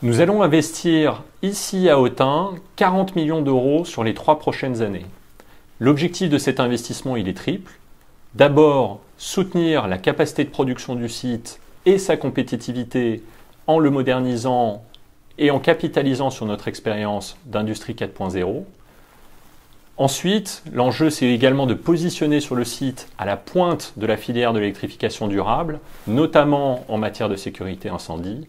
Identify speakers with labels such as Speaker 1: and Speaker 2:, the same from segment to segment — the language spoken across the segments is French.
Speaker 1: Nous allons investir ici à Autun 40 millions d'euros sur les 3 prochaines années. L'objectif de cet investissement, il est triple. D'abord, soutenir la capacité de production du site et sa compétitivité en le modernisant et en capitalisant sur notre expérience d'industrie 4.0. Ensuite, l'enjeu, c'est également de positionner sur le site à la pointe de la filière de l'électrification durable, notamment en matière de sécurité incendie.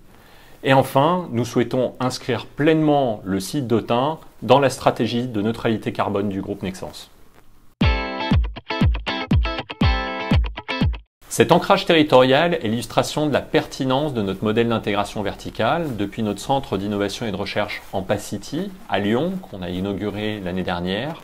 Speaker 1: Et enfin, nous souhaitons inscrire pleinement le site d'Autun dans la stratégie de neutralité carbone du groupe Nexans. Cet ancrage territorial est l'illustration de la pertinence de notre modèle d'intégration verticale depuis notre centre d'innovation et de recherche Ampacity à Lyon, qu'on a inauguré l'année dernière,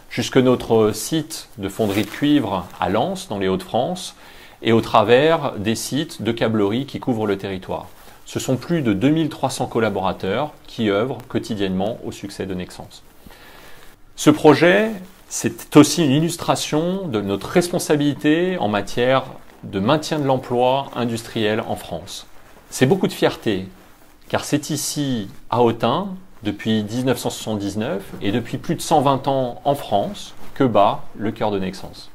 Speaker 1: jusque notre site de fonderie de cuivre à Lens, dans les Hauts-de-France, et au travers des sites de câblerie qui couvrent le territoire. Ce sont plus de 2300 collaborateurs qui œuvrent quotidiennement au succès de Nexans. Ce projet, c'est aussi une illustration de notre responsabilité en matière de maintien de l'emploi industriel en France. C'est beaucoup de fierté, car c'est ici, à Autun, depuis 1979 et depuis plus de 120 ans en France, que bat le cœur de Nexans.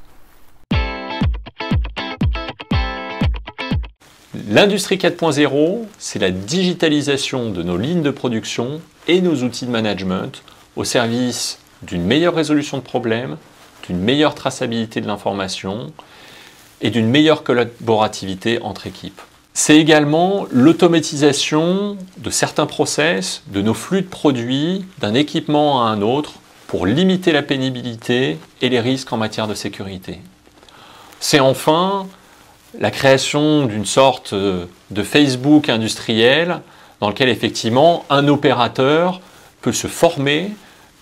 Speaker 1: L'industrie 4.0, c'est la digitalisation de nos lignes de production et nos outils de management au service d'une meilleure résolution de problèmes, d'une meilleure traçabilité de l'information et d'une meilleure collaborativité entre équipes. C'est également l'automatisation de certains process, de nos flux de produits, d'un équipement à un autre, pour limiter la pénibilité et les risques en matière de sécurité. C'est enfin la création d'une sorte de Facebook industriel dans lequel effectivement un opérateur peut se former,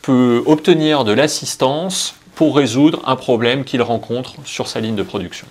Speaker 1: peut obtenir de l'assistance pour résoudre un problème qu'il rencontre sur sa ligne de production.